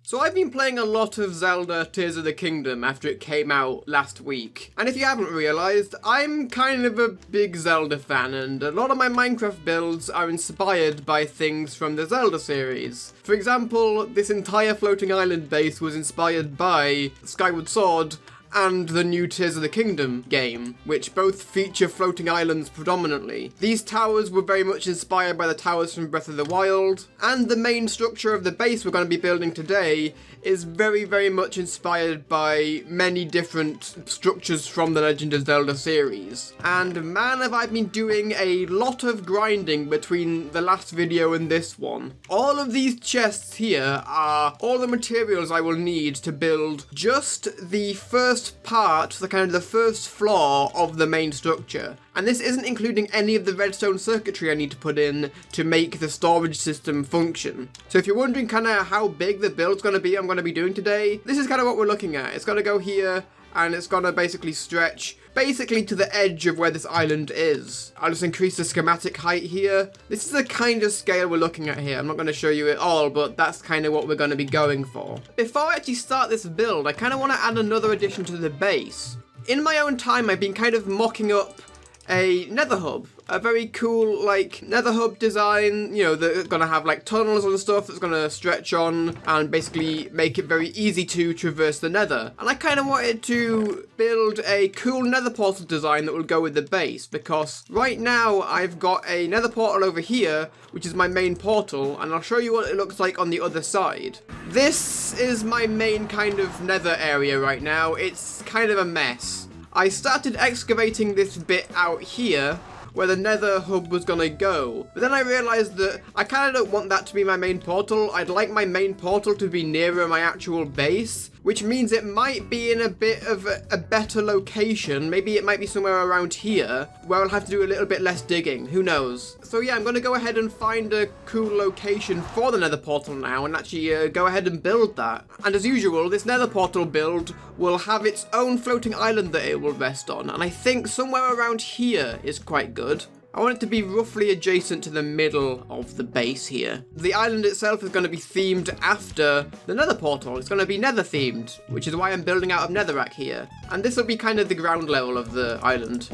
So I've been playing a lot of Zelda Tears of the Kingdom after it came out last week. And if you haven't realised, I'm kind of a big Zelda fan, and a lot of my Minecraft builds are inspired by things from the Zelda series. For example, this entire floating island base was inspired by Skyward Sword and the new Tears of the Kingdom game, which both feature floating islands predominantly. These towers were very much inspired by the towers from Breath of the Wild, and the main structure of the base we're going to be building today is very much inspired by many different structures from the Legend of Zelda series. And man, have I been doing a lot of grinding between the last video and this one. All of these chests here are all the materials I will need to build just the first part, the first floor of the main structure. And this isn't including any of the redstone circuitry I need to put in to make the storage system function. So if you're wondering kind of how big the build's going to be I'm going to be doing today, this is kind of what we're looking at. It's going to go here, and it's going to basically stretch to the edge of where this island is. I'll just increase the schematic height here. This is the kind of scale we're looking at here. I'm not going to show you it all, but that's kind of what we're going to be going for. Before I actually start this build, I kind of want to add another addition to the base. In my own time, I've been kind of mocking up a nether hub. A very cool, nether hub design, that's gonna have, tunnels and stuff that's gonna stretch on and basically make it very easy to traverse the nether. And I kind of wanted to build a cool nether portal design that will go with the base, because right now I've got a nether portal over here, which is my main portal, and I'll show you what it looks like on the other side. This is my main kind of nether area right now. It's kind of a mess. I started excavating this bit out here, where the nether hub was gonna go. But then I realized that I kind of don't want that to be my main portal. I'd like my main portal to be nearer my actual base, which means it might be in a bit of a better location. Maybe it might be somewhere around here, where I'll have to do a little bit less digging. Who knows? So yeah, I'm gonna go ahead and find a cool location for the nether portal now, and actually go ahead and build that. And as usual, this nether portal build will have its own floating island that it will rest on, and I think somewhere around here is quite good. I want it to be roughly adjacent to the middle of the base here. The island itself is going to be themed after the nether portal. It's going to be nether themed, which is why I'm building out of netherrack here. And this will be kind of the ground level of the island.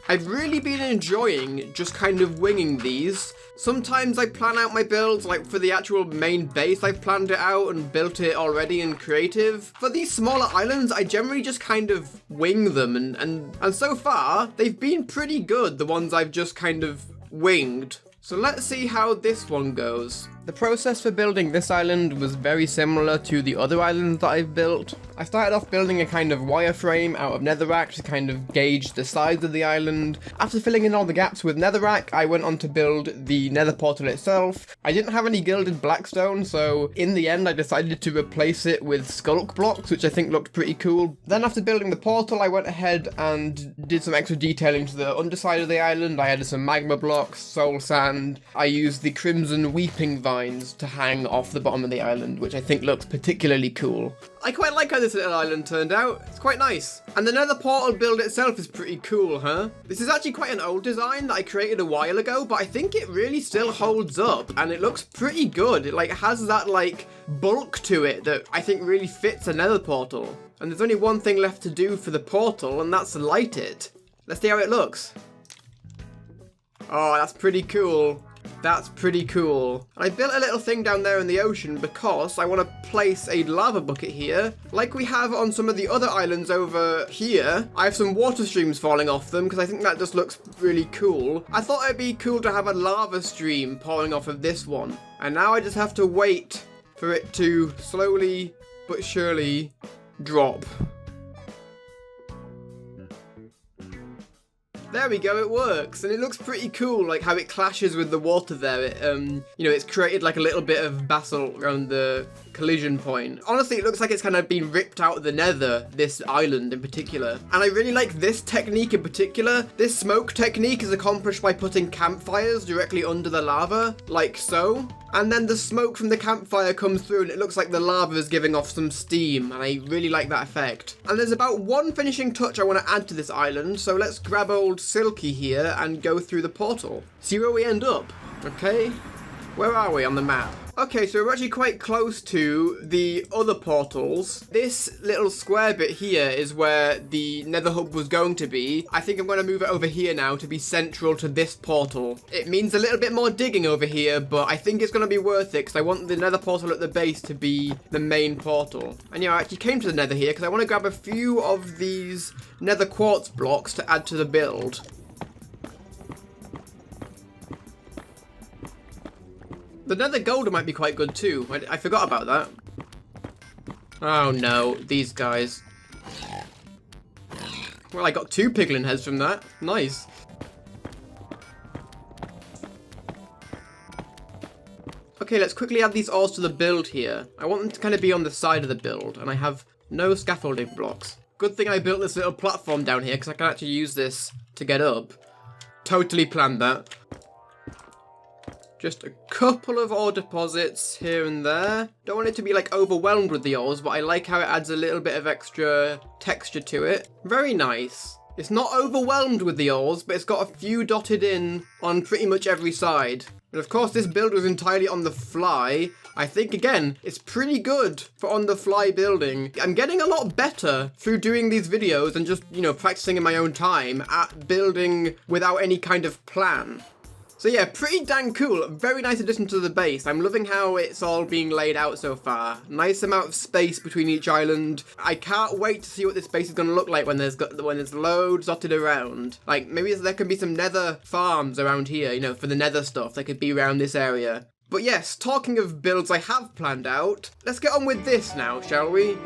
I've really been enjoying just kind of winging these. Sometimes I plan out my builds, for the actual main base, I've planned it out and built it already in creative. For these smaller islands, I generally just kind of wing them, and so far, they've been pretty good, the ones I've just kind of winged. So let's see how this one goes. The process for building this island was very similar to the other islands that I've built. I started off building a kind of wireframe out of netherrack to kind of gauge the size of the island. After filling in all the gaps with netherrack, I went on to build the nether portal itself. I didn't have any gilded blackstone, so in the end I decided to replace it with sculk blocks, which I think looked pretty cool. Then after building the portal, I went ahead and did some extra detailing to the underside of the island. I added some magma blocks, soul sand. I used the crimson weeping vines to hang off the bottom of the island, which I think looks particularly cool. I quite like how this little island turned out. It's quite nice. And the nether portal build itself is pretty cool, huh? This is actually quite an old design that I created a while ago, but I think it really still holds up, and it looks pretty good. It has that bulk to it that I think really fits a nether portal. And there's only one thing left to do for the portal, and that's light it. Let's see how it looks. Oh, that's pretty cool. That's pretty cool. And I built a little thing down there in the ocean because I want to place a lava bucket here. Like we have on some of the other islands over here, I have some water streams falling off them because I think that just looks really cool. I thought it'd be cool to have a lava stream pouring off of this one. And now I just have to wait for it to slowly but surely drop. There we go, it works, and it looks pretty cool, how it clashes with the water there. It's created a little bit of basalt around the collision point. Honestly, it looks like it's kind of been ripped out of the nether, this island in particular. And I really like this technique in particular. This smoke technique is accomplished by putting campfires directly under the lava, like so. And then the smoke from the campfire comes through and it looks like the lava is giving off some steam, and I really like that effect. And there's about one finishing touch I want to add to this island, so let's grab old Silky here and go through the portal. See where we end up, okay? Where are we on the map? Okay, so we're actually quite close to the other portals. This little square bit here is where the nether hub was going to be. I think I'm going to move it over here now to be central to this portal. It means a little bit more digging over here, but I think it's going to be worth it because I want the nether portal at the base to be the main portal. And yeah, I actually came to the nether here because I want to grab a few of these nether quartz blocks to add to the build. The nether golden might be quite good too. I forgot about that. Oh no, these guys. Well, I got 2 piglin heads from that. Nice. Okay, let's quickly add these ores to the build here. I want them to kind of be on the side of the build, and I have no scaffolding blocks. Good thing I built this little platform down here, because I can actually use this to get up. Totally planned that. Just a couple of ore deposits here and there. Don't want it to be like overwhelmed with the ores, but I like how it adds a little bit of extra texture to it. Very nice. It's not overwhelmed with the ores, but it's got a few dotted in on pretty much every side. And of course, this build was entirely on the fly. I think, again, it's pretty good for on-the-fly building. I'm getting a lot better through doing these videos and just, you know, practicing in my own time at building without any kind of plan. So yeah, pretty dang cool. Very nice addition to the base. I'm loving how it's all being laid out so far. Nice amount of space between each island. I can't wait to see what this base is going to look like when there's loads dotted around. Like, maybe there could be some nether farms around here, you know, for the nether stuff. They could be around this area. But yes, talking of builds I have planned out, let's get on with this now, shall we?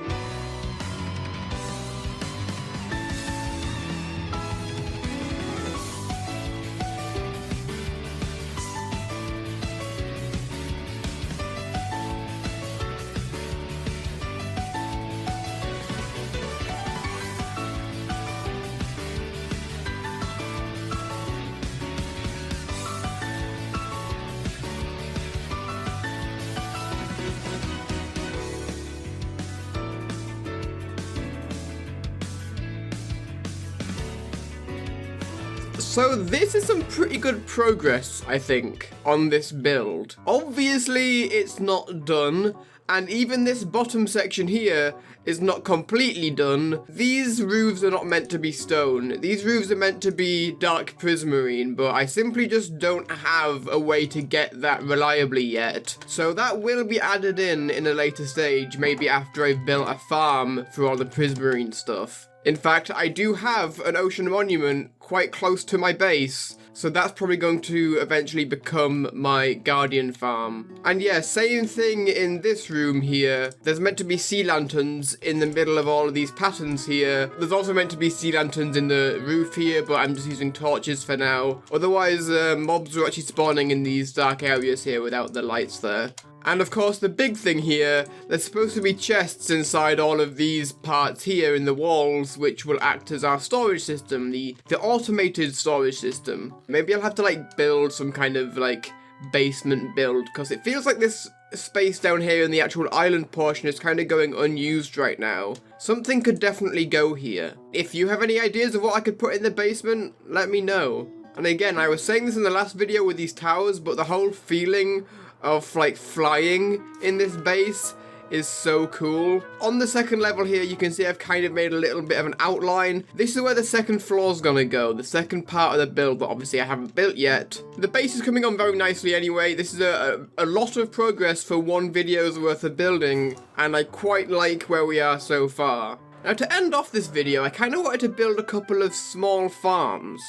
So this is some pretty good progress, I think, on this build. Obviously, it's not done, and even this bottom section here is not completely done. These roofs are not meant to be stone. These roofs are meant to be dark prismarine, but I simply just don't have a way to get that reliably yet. So that will be added in a later stage, maybe after I've built a farm for all the prismarine stuff. In fact, I do have an ocean monument quite close to my base, so that's probably going to eventually become my guardian farm. And yeah, same thing in this room here. There's meant to be sea lanterns in the middle of all of these patterns here. There's also meant to be sea lanterns in the roof here, but I'm just using torches for now. Otherwise, mobs are actually spawning in these dark areas here without the lights there. And of course, the big thing here, there's supposed to be chests inside all of these parts here in the walls, which will act as our storage system, the automated storage system. Maybe I'll have to like build some kind of like basement build, because it feels like this space down here in the actual island portion is kind of going unused right now. Something could definitely go here. If you have any ideas of what I could put in the basement, let me know. And again, I was saying this in the last video with these towers, but the whole feeling of like flying in this base is so cool. On the second level here, you can see I've kind of made a little bit of an outline. This is where the second floor's gonna go, the second part of the build that obviously I haven't built yet. The base is coming on very nicely anyway. This is a lot of progress for one video's worth of building, and I quite like where we are so far. Now to end off this video, I kind of wanted to build a couple of small farms.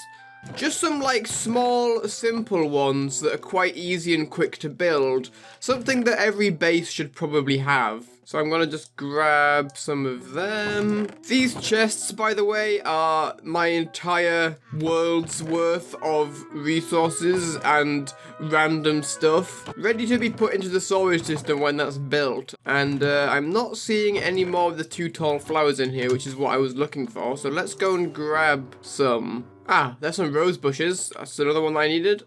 Just some like small, simple ones that are quite easy and quick to build. Something that every base should probably have. So I'm gonna just grab some of them. These chests, by the way, are my entire world's worth of resources and random stuff, ready to be put into the storage system when that's built. And I'm not seeing any more of the 2 tall flowers in here, which is what I was looking for. So let's go and grab some. Ah, there's some rose bushes. That's another one I needed.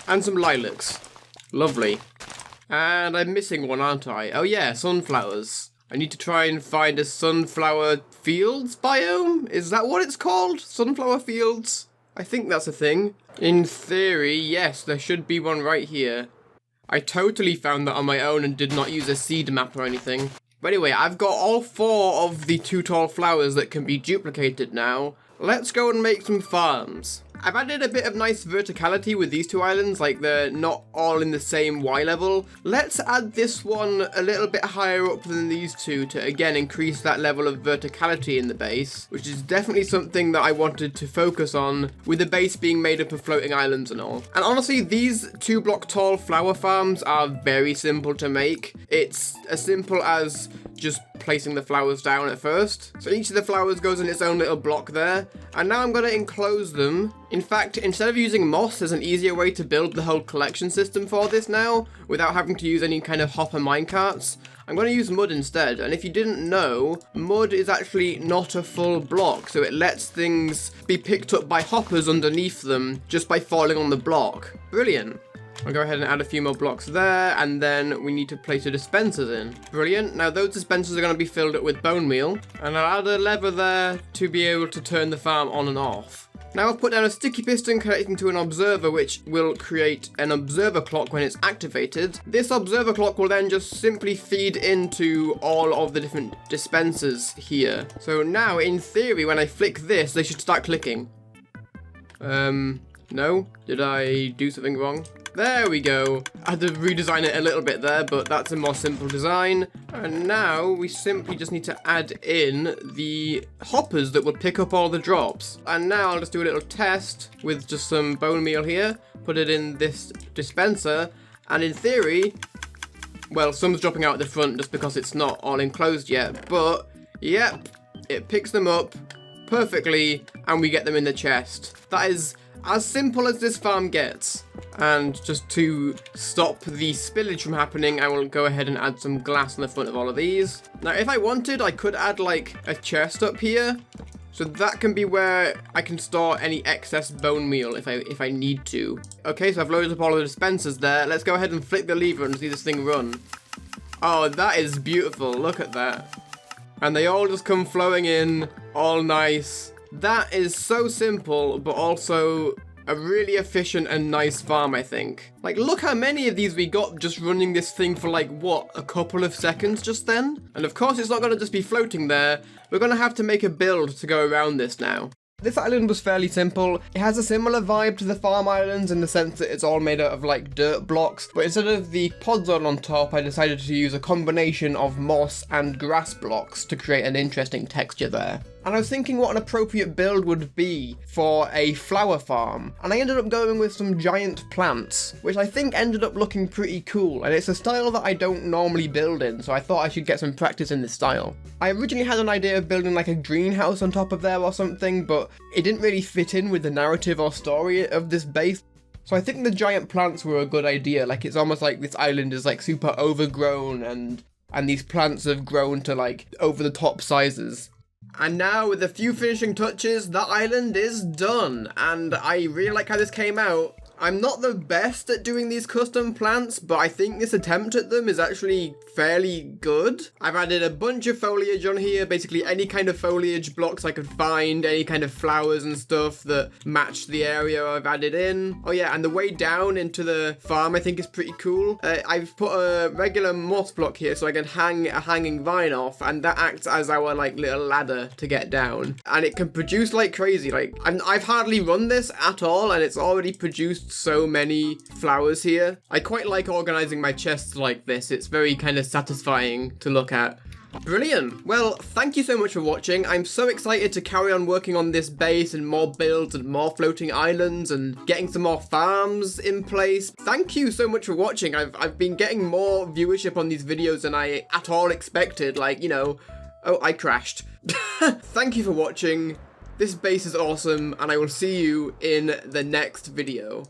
And some lilacs. Lovely. And I'm missing one, aren't I? Oh yeah, sunflowers. I need to try and find a sunflower fields biome? Is that what it's called? Sunflower fields? I think that's a thing. In theory, yes, there should be one right here. I totally found that on my own and did not use a seed map or anything. But anyway, I've got all 4 of the 2 tall flowers that can be duplicated now. Let's go and make some farms. I've added a bit of nice verticality with these 2 islands, like they're not all in the same Y level. Let's add this one a little bit higher up than these 2 to again increase that level of verticality in the base, which is definitely something that I wanted to focus on with the base being made up of floating islands and all. And honestly, these 2 block tall flower farms are very simple to make. It's as simple as just placing the flowers down at first. So each of the flowers goes in its own little block there. And now I'm going to enclose them. In fact, instead of using moss, there's an easier way to build the whole collection system for this now, without having to use any kind of hopper minecarts. I'm going to use mud instead, and if you didn't know, mud is actually not a full block, so it lets things be picked up by hoppers underneath them just by falling on the block. Brilliant. I'll go ahead and add a few more blocks there, and then we need to place the dispensers in. Brilliant. Now those dispensers are going to be filled up with bone meal, and I'll add a lever there to be able to turn the farm on and off. Now I've put down a sticky piston connecting to an observer, which will create an observer clock when it's activated. This observer clock will then just simply feed into all of the different dispensers here. So now, in theory, when I flick this, they should start clicking. No? Did I do something wrong? There we go. I had to redesign it a little bit there, but that's a more simple design. And now we simply just need to add in the hoppers that will pick up all the drops. And now I'll just do a little test with just some bone meal here, put it in this dispenser, and in theory, well, some's dropping out at the front just because it's not all enclosed yet, but yep, it picks them up perfectly and we get them in the chest. That is as simple as this farm gets. And just to stop the spillage from happening, I will go ahead and add some glass on the front of all of these. Now, if I wanted, I could add like a chest up here. So that can be where I can store any excess bone meal if I need to. Okay, so I've loaded up all of the dispensers there. Let's go ahead and flick the lever and see this thing run. Oh, that is beautiful. Look at that. And they all just come flowing in, all nice. That is so simple, but also a really efficient and nice farm, I think. Like, look how many of these we got just running this thing for like, what, a couple of seconds just then? And of course, it's not going to just be floating there. We're going to have to make a build to go around this now. This island was fairly simple. It has a similar vibe to the farm islands in the sense that it's all made out of like dirt blocks, but instead of the pod zone on top, I decided to use a combination of moss and grass blocks to create an interesting texture there. And I was thinking what an appropriate build would be for a flower farm, and I ended up going with some giant plants, which I think ended up looking pretty cool, and it's a style that I don't normally build in, so I thought I should get some practice in this style. I originally had an idea of building like a greenhouse on top of there or something, but it didn't really fit in with the narrative or story of this base. So I think the giant plants were a good idea. Like, it's almost like this island is like super overgrown and these plants have grown to like over the top sizes. And now, with a few finishing touches, that island is done, and I really like how this came out. I'm not the best at doing these custom plants, but I think this attempt at them is actually fairly good. I've added a bunch of foliage on here, basically any kind of foliage blocks I could find, any kind of flowers and stuff that match the area I've added in. Oh yeah, and the way down into the farm I think is pretty cool. I've put a regular moss block here so I can hang a hanging vine off, and that acts as our like little ladder to get down. And it can produce like crazy. Like, I've hardly run this at all, and it's already produced so many flowers here. I quite like organizing my chests like this. It's very kind of satisfying to look at. Brilliant. Well, thank you so much for watching. I'm so excited to carry on working on this base and more builds and more floating islands and getting some more farms in place. Thank you so much for watching. I've been getting more viewership on these videos than I at all expected. Like, you know, oh, I crashed. Thank you for watching. This base is awesome, and I will see you in the next video.